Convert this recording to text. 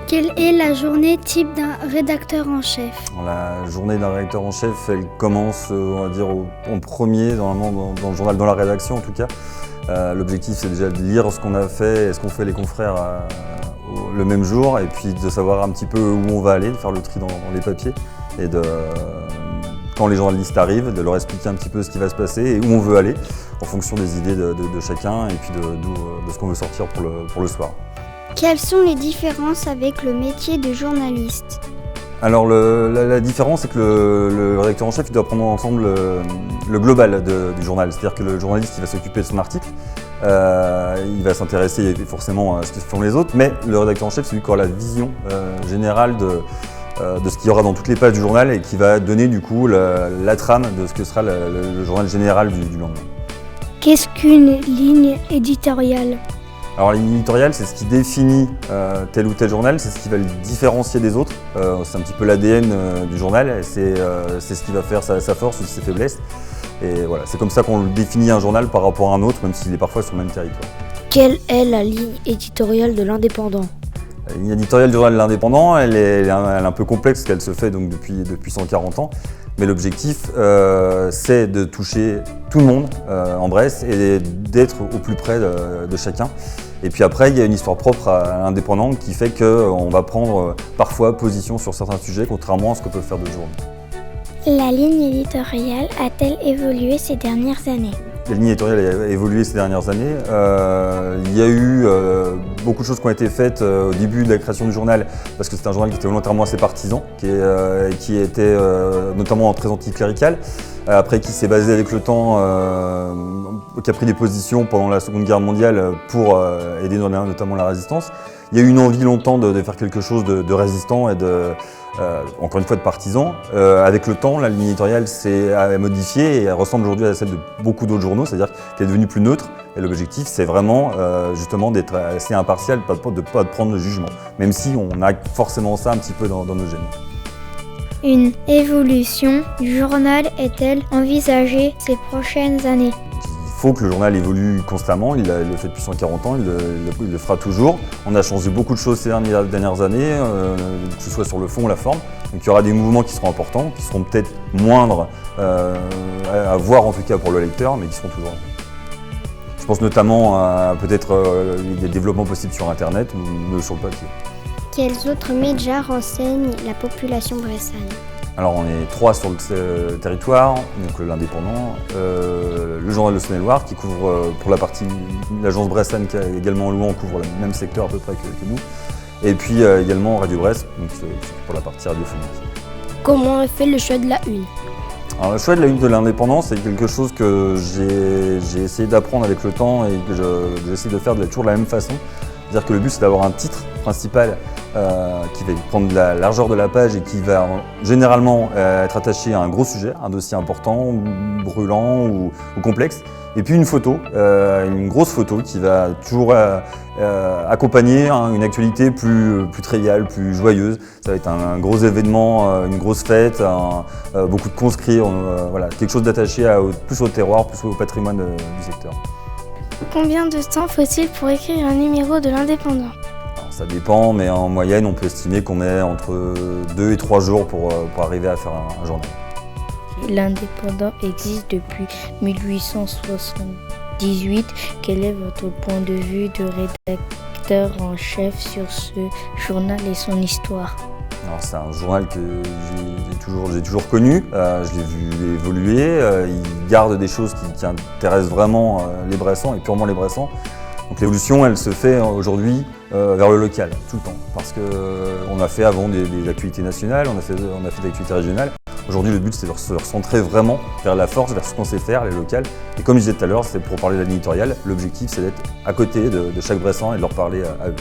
Quelle est la journée type d'un rédacteur en chef? La journée d'un rédacteur en chef, elle commence, on va dire, en premier, normalement, dans le journal, dans la rédaction en tout cas. L'objectif, c'est déjà de lire ce qu'on a fait et ce qu'ont fait les confrères le même jour, et puis de savoir un petit peu où on va aller, de faire le tri dans les papiers, et quand les journalistes arrivent, de leur expliquer un petit peu ce qui va se passer et où on veut aller, en fonction des idées de chacun, et puis de ce qu'on veut sortir pour le soir. Quelles sont les différences avec le métier de journaliste? Alors la différence, c'est que le rédacteur en chef, il doit prendre ensemble le global du journal. C'est-à-dire que le journaliste, il va s'occuper de son article, il va s'intéresser forcément à ce que font les autres, mais le rédacteur en chef, c'est lui qui aura la vision générale de ce qu'il y aura dans toutes les pages du journal et qui va donner du coup la trame de ce que sera le journal général du lendemain. Qu'est-ce qu'une ligne éditoriale? Alors la ligne éditoriale, c'est ce qui définit tel ou tel journal, c'est ce qui va le différencier des autres. C'est un petit peu l'ADN du journal, c'est ce qui va faire sa force ou ses faiblesses. Et voilà, c'est comme ça qu'on définit un journal par rapport à un autre, même s'il est parfois sur le même territoire. Quelle est la ligne éditoriale de l'Indépendant? La ligne éditoriale du journal de l'Indépendant, elle est un peu complexe, parce qu'elle se fait donc depuis 140 ans. Mais l'objectif, c'est de toucher tout le monde en Bresse et d'être au plus près de chacun. Et puis après, il y a une histoire propre à l'Indépendant qui fait qu'on va prendre parfois position sur certains sujets, contrairement à ce que peuvent faire d'autres journaux. La ligne éditoriale a-t-elle évolué ces dernières années? La ligne éditoriale a évolué ces dernières années. Il y a eu beaucoup de choses qui ont été faites au début de la création du journal, parce que c'est un journal qui était volontairement assez partisan, qui était notamment très anticlérical, après qui s'est basé avec le temps, qui a pris des positions pendant la Seconde Guerre mondiale pour aider notamment la résistance. Il y a eu une envie longtemps de faire quelque chose de résistant et encore une fois de partisan. Avec le temps, la ligne éditoriale s'est modifiée et elle ressemble aujourd'hui à celle de beaucoup d'autres journaux, c'est-à-dire qu'elle est devenue plus neutre. Et l'objectif, c'est vraiment justement d'être assez impartial, de pas prendre le jugement, même si on a forcément ça un petit peu dans nos gènes. Une évolution du journal est-elle envisagée ces prochaines années? Il faut que le journal évolue constamment, il le fait depuis 140 ans, il le fera toujours. On a changé beaucoup de choses ces dernières années, que ce soit sur le fond ou la forme. Donc il y aura des mouvements qui seront importants, qui seront peut-être moindres à voir en tout cas pour le lecteur, mais qui seront toujours là. Je pense notamment à peut-être des développements possibles sur Internet ou sur le papier. Quels autres médias renseignent la population bressane? Alors on est 3 sur le territoire, donc l'Indépendant, le journal de Saône-et-Loire qui couvre pour la partie l'agence bressane qui a également Louan couvre le même secteur à peu près que nous, et puis également Radio Bresse, donc pour la partie radiophonique. Comment est fait le choix de la une? Alors le choix de la une de l'Indépendant, c'est quelque chose que j'ai essayé d'apprendre avec le temps et que j'essaie de faire toujours de la même façon. C'est-à-dire que le but, c'est d'avoir un titre principal qui va prendre la largeur de la page et qui va généralement être attaché à un gros sujet, un dossier important, brûlant ou complexe. Et puis une photo, une grosse photo qui va toujours accompagner une actualité plus triviale, plus joyeuse. Ça va être un gros événement, une grosse fête, beaucoup de conscrits, voilà, quelque chose d'attaché plus au terroir, plus au patrimoine du secteur. Combien de temps faut-il pour écrire un numéro de l'Indépendant? Alors, ça dépend, mais en moyenne, on peut estimer qu'on met entre 2 et 3 jours pour arriver à faire un journal. L'Indépendant existe depuis 1878. Quel est votre point de vue de rédacteur en chef sur ce journal et son histoire? Alors, c'est un journal que j'ai toujours connu, je l'ai vu évoluer, il garde des choses qui intéressent vraiment les Bressans et purement les Bressans. Donc l'évolution, elle se fait aujourd'hui vers le local, tout le temps, parce qu'on a fait avant des actualités nationales, on a fait des actualités régionales. Aujourd'hui, le but, c'est de se recentrer vraiment vers la force, vers ce qu'on sait faire, les locales. Et comme je disais tout à l'heure, c'est pour parler de la ligne éditoriale, l'objectif, c'est d'être à côté de chaque Bressan et de leur parler à eux.